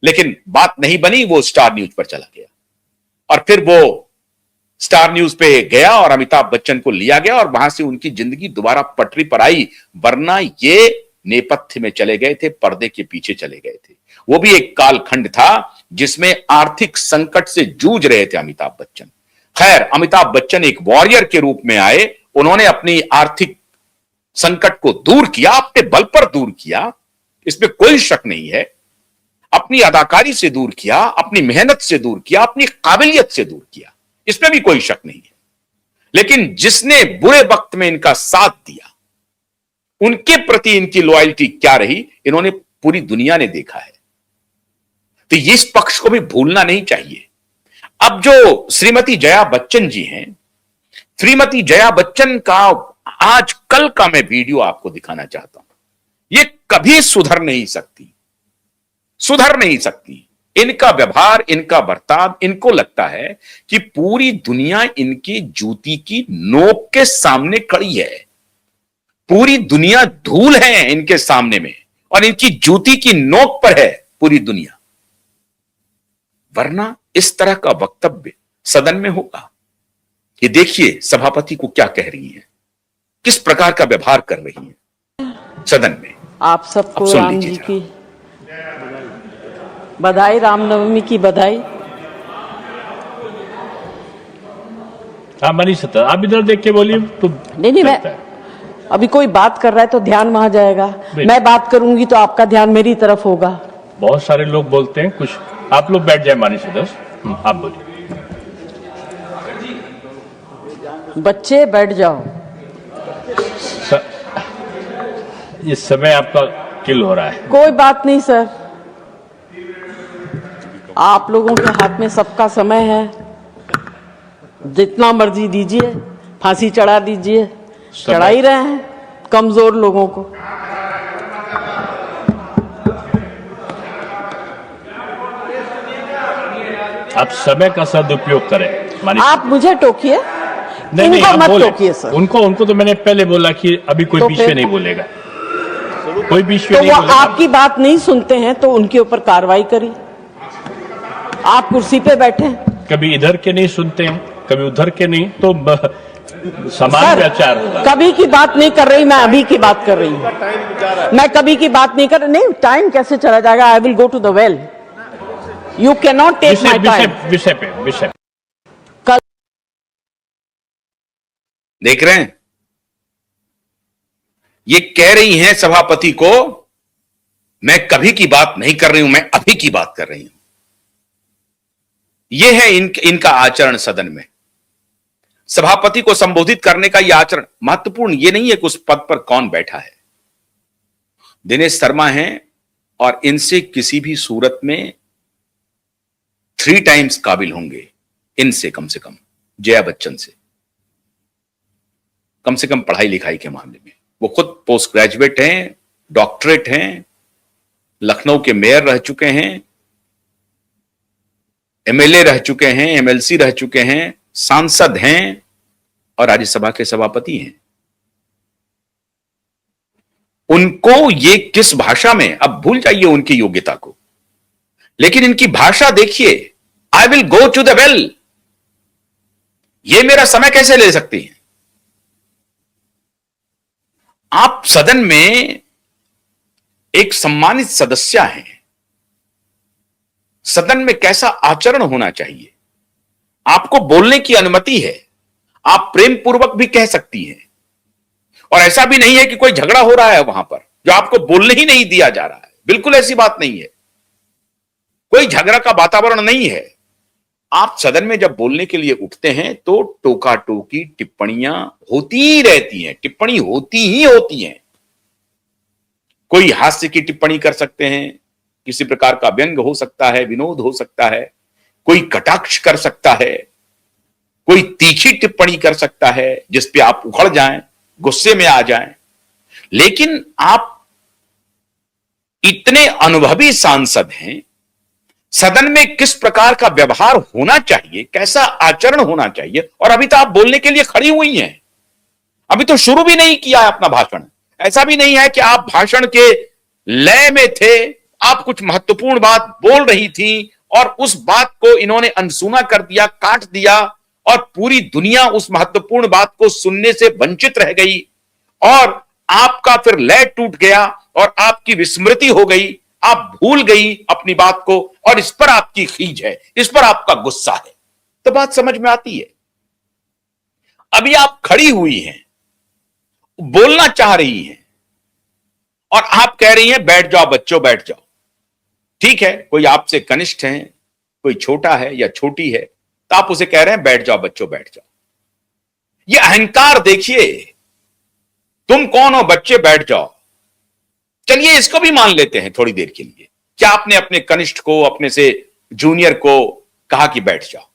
लेकिन बात नहीं बनी, वो स्टार न्यूज पर चला गया और फिर वो स्टार न्यूज पे गया और अमिताभ बच्चन को लिया गया और वहां से उनकी जिंदगी दोबारा पटरी पर आई। वरना ये नेपथ्य में चले गए थे, पर्दे के पीछे चले गए थे। वो भी एक कालखंड था जिसमें आर्थिक संकट से जूझ रहे थे अमिताभ बच्चन। खैर, अमिताभ बच्चन एक वॉरियर के रूप में आए, उन्होंने अपनी आर्थिक संकट को दूर किया, अपने बल पर दूर किया, इसमें कोई शक नहीं है। अपनी अदाकारी से दूर किया, अपनी मेहनत से दूर किया, अपनी काबिलियत से दूर किया, इसमें भी कोई शक नहीं है। लेकिन जिसने बुरे वक्त में इनका साथ दिया, उनके प्रति इनकी लॉयल्टी क्या रही, इन्होंने पूरी दुनिया ने देखा है। तो इस पक्ष को भी भूलना नहीं चाहिए। अब जो श्रीमती जया बच्चन जी हैं, श्रीमती जया बच्चन का आज कल का मैं वीडियो आपको दिखाना चाहता हूं। ये कभी सुधर नहीं सकती, सुधर नहीं सकती। इनका व्यवहार, इनका बर्ताव, इनको लगता है कि पूरी दुनिया इनकी जूती की नोक के सामने खड़ी है। पूरी दुनिया धूल है इनके सामने में और इनकी जूती की नोक पर है पूरी दुनिया। वरना इस तरह का वक्तव्य सदन में होगा। ये देखिए सभापति को क्या कह रही हैं, किस प्रकार का व्यवहार कर रही हैं सदन में। आप सबको राम जी की बधाई, रामनवमी की बधाई। आप बनी सत्ता, आप इधर देख के बोलिए तो। नहीं, मैं अभी कोई बात कर रहा है तो ध्यान वहां जाएगा। मैं बात करूंगी तो आपका ध्यान मेरी तरफ होगा। बहुत सारे लोग बोलते हैं कुछ। आप लोग बैठ जाए मानी सदस्य, आप बोलिए। बच्चे बैठ जाओ। इस समय आपका किल हो रहा है। कोई बात नहीं सर, आप लोगों के हाथ में सबका समय है, जितना मर्जी दीजिए, फांसी चढ़ा दीजिए, चढ़ा ही रहे हैं कमजोर लोगों को। आप समय का सदुपयोग करें। आप मुझे टोकिए, नहीं, मत टोकिए सर। उनको तो मैंने पहले बोला कि अभी कोई बीच में नहीं बोलेगा, कोई बीच में तो नहीं वो बोलेगा। आपकी बात नहीं सुनते हैं तो उनके ऊपर कार्रवाई करिए। आप कुर्सी पे बैठे हैं, कभी इधर के नहीं सुनते हैं, कभी उधर के नहीं, तो समान विचार होगा। कभी की बात नहीं कर रही, मैं अभी की बात कर रही हूँ। मैं कभी की बात नहीं कर रही। नहीं, टाइम कैसे चला जाएगा? I will go to the well. You can not take my time. विषय कल देख रहे हैं, ये कह रही हैं सभापति को, मैं कभी की बात नहीं कर रही हूं, मैं अभी की बात कर रही हूं। यह है इनका आचरण सदन में। सभापति को संबोधित करने का यह आचरण महत्वपूर्ण ये नहीं है कि उस पद पर कौन बैठा है। दिनेश शर्मा हैं और इनसे किसी भी सूरत में 3 टाइम्स काबिल होंगे, इनसे कम से कम, जया बच्चन से कम से कम पढ़ाई लिखाई के मामले में। वो खुद पोस्ट ग्रेजुएट हैं, डॉक्टरेट हैं, लखनऊ के मेयर रह चुके हैं, एमएलए रह चुके हैं, एमएलसी रह चुके हैं, सांसद हैं और राज्यसभा के सभापति हैं। उनको ये किस भाषा में, अब भूल जाइए उनकी योग्यता को, लेकिन इनकी भाषा देखिए, I will go to the well. ये मेरा समय कैसे ले सकती हैं? आप सदन में एक सम्मानित सदस्य हैं, सदन में कैसा आचरण होना चाहिए? आपको बोलने की अनुमति है, आप प्रेम पूर्वक भी कह सकती हैं, और ऐसा भी नहीं है कि कोई झगड़ा हो रहा है वहां पर जो आपको बोलने ही नहीं दिया जा रहा है। बिल्कुल ऐसी बात नहीं है, कोई झगड़ा का वातावरण नहीं है। आप सदन में जब बोलने के लिए उठते हैं तो टोका टोकी टिप्पणियां होती ही रहती हैं, टिप्पणी होती ही होती हैं। कोई हास्य की टिप्पणी कर सकते हैं, किसी प्रकार का व्यंग हो सकता है, विनोद हो सकता है, कोई कटाक्ष कर सकता है, कोई तीखी टिप्पणी कर सकता है जिस पे आप उखड़ जाएं, गुस्से में आ जाएं। लेकिन आप इतने अनुभवी सांसद हैं, सदन में किस प्रकार का व्यवहार होना चाहिए, कैसा आचरण होना चाहिए, और अभी तो आप बोलने के लिए खड़ी हुई हैं। अभी तो शुरू भी नहीं किया है अपना भाषण। ऐसा भी नहीं है कि आप भाषण के लय में थे, आप कुछ महत्वपूर्ण बात बोल रही थी और उस बात को इन्होंने अनसुना कर दिया, काट दिया, और पूरी दुनिया उस महत्वपूर्ण बात को सुनने से वंचित रह गई, और आपका फिर लय टूट गया और आपकी विस्मृति हो गई, आप भूल गई अपनी बात को, और इस पर आपकी खीज है, इस पर आपका गुस्सा है। तो बात समझ में आती है। अभी आप खड़ी हुई हैं, बोलना चाह रही हैं, और आप कह रही हैं बैठ जाओ बच्चों बैठ जाओ। ठीक है, कोई आपसे कनिष्ठ है, कोई छोटा है या छोटी है, तो आप उसे कह रहे हैं बैठ जाओ बच्चों बैठ जाओ। ये अहंकार देखिए, तुम कौन हो बच्चे बैठ जाओ। चलिए इसको भी मान लेते हैं थोड़ी देर के लिए। क्या आपने अपने कनिष्ठ को, अपने से जूनियर को कहा कि बैठ जाओ?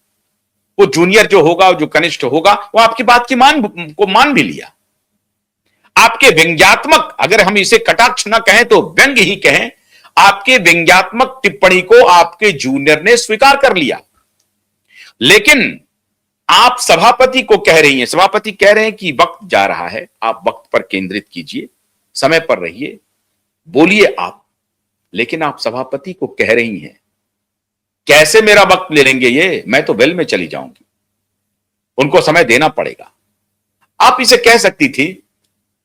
वो जूनियर जो होगा, जो कनिष्ठ होगा, वो आपकी बात की मान भी लिया। आपके व्यंग्यात्मक, अगर हम इसे कटाक्ष ना कहें तो व्यंग्य ही कहें, आपके व्यंग्यात्मक टिप्पणी को आपके जूनियर ने स्वीकार कर लिया। लेकिन आप सभापति को कह रही हैं, सभापति कह रहे हैं कि वक्त जा रहा है, आप वक्त पर केंद्रित कीजिए, समय पर रहिए, बोलिए आप। लेकिन आप सभापति को कह रही हैं कैसे मेरा वक्त ले लेंगे ये, मैं तो वेल में चली जाऊंगी, उनको समय देना पड़ेगा। आप इसे कह सकती थी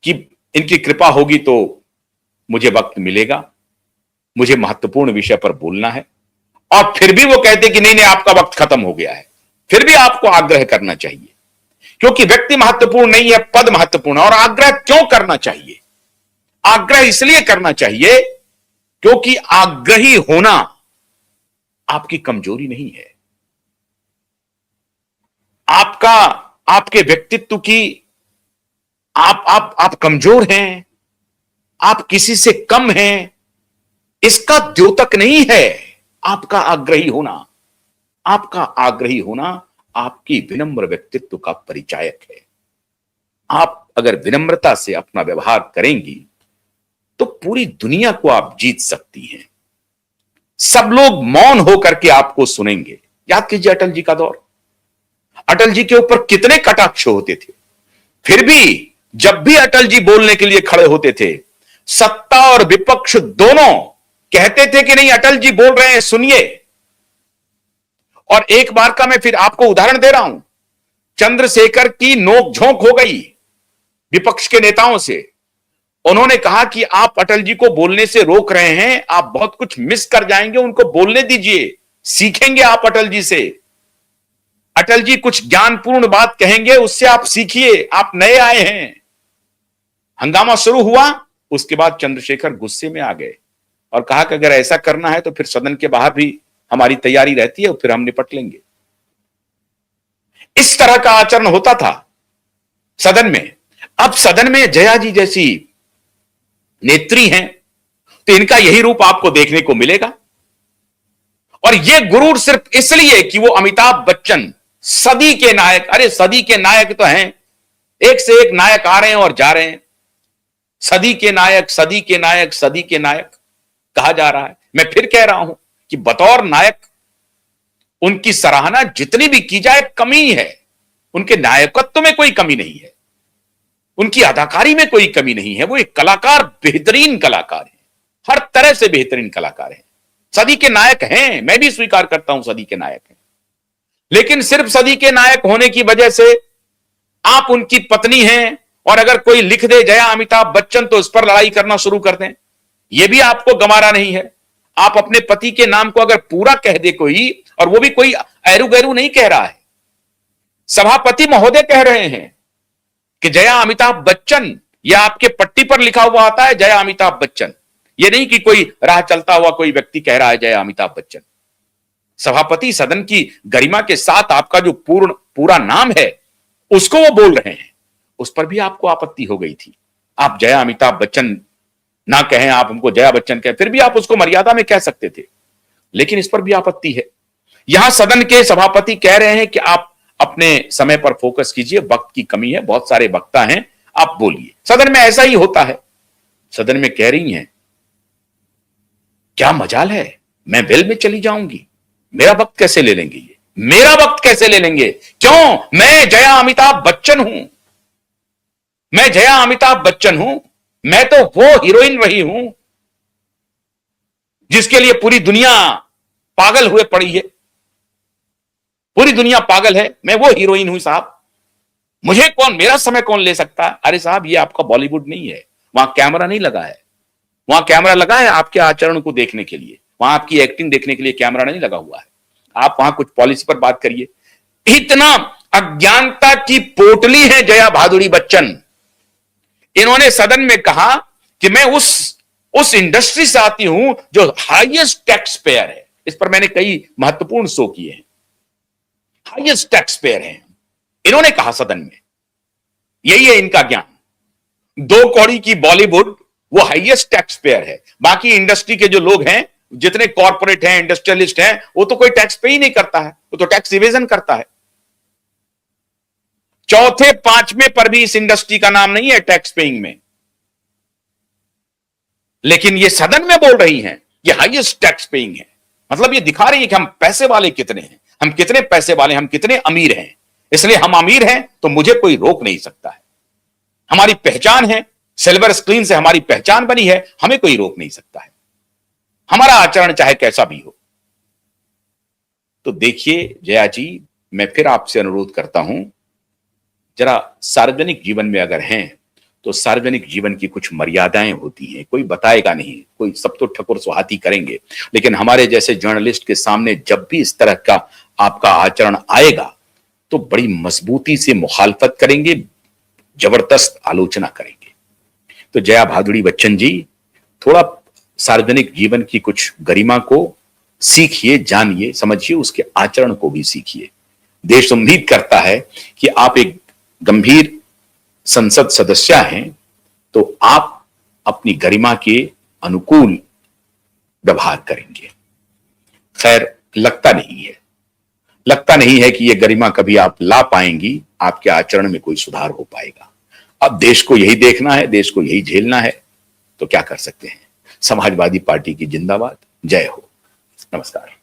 कि इनकी कृपा होगी तो मुझे वक्त मिलेगा, मुझे महत्वपूर्ण विषय पर बोलना है, और फिर भी वो कहते कि नहीं नहीं आपका वक्त खत्म हो गया है। फिर भी आपको आग्रह करना चाहिए, क्योंकि व्यक्ति महत्वपूर्ण नहीं है, पद महत्वपूर्ण है। और आग्रह क्यों करना चाहिए? आग्रह इसलिए करना चाहिए क्योंकि आग्रही होना आपकी कमजोरी नहीं है। आपके व्यक्तित्व की आप कमजोर हैं, आप किसी से कम हैं, इसका द्योतक नहीं है आपका आग्रही होना। आपका आग्रही होना आपकी विनम्र व्यक्तित्व का परिचायक है। आप अगर विनम्रता से अपना व्यवहार करेंगी तो पूरी दुनिया को आप जीत सकती हैं। सब लोग मौन होकर के आपको सुनेंगे। याद कीजिए अटल जी का दौर, अटल जी के ऊपर कितने कटाक्ष होते थे, फिर भी जब भी अटल जी बोलने के लिए खड़े होते थे, सत्ता और विपक्ष दोनों कहते थे कि नहीं अटल जी बोल रहे हैं सुनिए। और एक बार का मैं फिर आपको उदाहरण दे रहा हूं, चंद्रशेखर की नोकझोंक हो गई विपक्ष के नेताओं से। उन्होंने कहा कि आप अटल जी को बोलने से रोक रहे हैं, आप बहुत कुछ मिस कर जाएंगे, उनको बोलने दीजिए, सीखेंगे आप अटल जी से। अटल जी कुछ ज्ञानपूर्ण बात कहेंगे, उससे आप सीखिए, आप नए आए हैं। हंगामा शुरू हुआ, उसके बाद चंद्रशेखर गुस्से में आ गए और कहा कि अगर ऐसा करना है तो फिर सदन के बाहर भी हमारी तैयारी रहती है और फिर हम निपट लेंगे। इस तरह का आचरण होता था सदन में। अब सदन में जया जी जैसी नेत्री हैं, तो इनका यही रूप आपको देखने को मिलेगा। और यह गुरूर सिर्फ इसलिए कि वो अमिताभ बच्चन सदी के नायक, अरे सदी के नायक तो हैं, एक से एक नायक आ रहे हैं और जा रहे हैं। सदी के नायक, सदी के नायक, सदी के नायक कहा जा रहा है। मैं फिर कह रहा हूं कि बतौर नायक उनकी सराहना जितनी भी की जाए कमी है। उनके नायकत्व में कोई कमी नहीं है, उनकी अदाकारी में कोई कमी नहीं है। वो एक कलाकार, बेहतरीन कलाकार है, हर तरह से बेहतरीन कलाकार है। सदी के नायक हैं, मैं भी स्वीकार करता हूं सदी के नायक हैं। लेकिन सिर्फ सदी के नायक होने की वजह से आप उनकी पत्नी हैं, और अगर कोई लिख दे जया अमिताभ बच्चन तो उस पर लड़ाई करना शुरू कर दें, यह भी आपको गंवारा नहीं है। आप अपने पति के नाम को अगर पूरा कह दे कोई, और वो भी कोई ऐरू गैरू नहीं कह रहा है, सभापति महोदय कह रहे हैं कि जया अमिताभ बच्चन, यह आपके पट्टी पर लिखा हुआ आता है जया अमिताभ बच्चन। यह नहीं कि कोई राह चलता हुआ कोई व्यक्ति कह रहा है जया अमिताभ बच्चन। सभापति सदन की गरिमा के साथ आपका जो पूरा नाम है उसको वो बोल रहे हैं। उस पर भी आपको आपत्ति हो गई थी। आप जया अमिताभ बच्चन ना कहें, आप उनको जया बच्चन कहें, फिर भी आप उसको मर्यादा में कह सकते थे। लेकिन इस पर भी आपत्ति है। यहां सदन के सभापति कह रहे हैं कि आप अपने समय पर फोकस कीजिए, वक्त की कमी है, बहुत सारे वक्ता हैं, आप बोलिए। सदन में ऐसा ही होता है। सदन में कह रही हैं क्या मजाल है, मैं वेल में चली जाऊंगी, मेरा वक्त कैसे ले लेंगे, ये मेरा वक्त कैसे ले लेंगे? क्यों? मैं जया अमिताभ बच्चन हूं, मैं जया अमिताभ बच्चन हूं, मैं तो वो हीरोइन रही हूं जिसके लिए पूरी दुनिया पागल हुए पड़ी है, पूरी दुनिया पागल है। मैं वो हीरोइन हूं साहब, मुझे कौन, मेरा समय कौन ले सकता है? अरे साहब, ये आपका बॉलीवुड नहीं है, वहां कैमरा नहीं लगा है। वहां कैमरा लगा है आपके आचरण को देखने के लिए, वहां आपकी एक्टिंग देखने के लिए कैमरा नहीं लगा हुआ है। आप वहां कुछ पॉलिसी पर बात करिए। इतना अज्ञानता की पोटली है जया भादुड़ी बच्चन। इन्होंने सदन में कहा कि मैं उस इंडस्ट्री से आती हूं जो हाईएस्ट टैक्स पेयर है। इस पर मैंने कई महत्वपूर्ण शो किए हैं। हाईएस्ट टैक्स पेयर हैं, इन्होंने कहा सदन में। यही है इनका ज्ञान। 2 कौड़ी की बॉलीवुड वो हाईएस्ट टैक्स पेयर है। बाकी इंडस्ट्री के जो लोग हैं, जितने कॉर्पोरेट हैं, इंडस्ट्रियलिस्ट हैं, वो तो कोई टैक्स पे ही नहीं करता है, वो तो टैक्स इवेजन करता है। चौथे पांचवें पर भी इस इंडस्ट्री का नाम नहीं है टैक्स पेइंग में, लेकिन ये सदन में बोल रही हैं ये हाईएस्ट टैक्स पेइंग है। मतलब ये दिखा रही है कि हम पैसे वाले कितने हैं, हम कितने पैसे वाले, हम कितने अमीर हैं। इसलिए हम अमीर हैं तो मुझे कोई रोक नहीं सकता है। हमारी पहचान है, सिल्वर स्क्रीन से हमारी पहचान बनी है, हमें कोई रोक नहीं सकता है, हमारा आचरण चाहे कैसा भी हो। तो देखिए जया जी, मैं फिर आपसे अनुरोध करता हूं, जरा सार्वजनिक जीवन में अगर हैं तो सार्वजनिक जीवन की कुछ मर्यादाएं होती हैं। कोई बताएगा नहीं, कोई सब तो ठकुर सुहाती करेंगे, लेकिन हमारे जैसे जर्नलिस्ट के सामने जब भी इस तरह का आपका आचरण आएगा तो बड़ी मजबूती से मुखालफत करेंगे, जबरदस्त आलोचना करेंगे। तो जया भादुड़ी बच्चन जी, थोड़ा सार्वजनिक जीवन की कुछ गरिमा को सीखिए, जानिए, समझिए, उसके आचरण को भी सीखिए। देश उम्मीद करता है कि आप एक गंभीर संसद सदस्य हैं, तो आप अपनी गरिमा के अनुकूल व्यवहार करेंगे। खैर, लगता नहीं है कि यह गरिमा कभी आप ला पाएंगी, आपके आचरण में कोई सुधार हो पाएगा। अब देश को यही देखना है, देश को यही झेलना है, तो क्या कर सकते हैं। समाजवादी पार्टी की जिंदाबाद। जय हो। नमस्कार।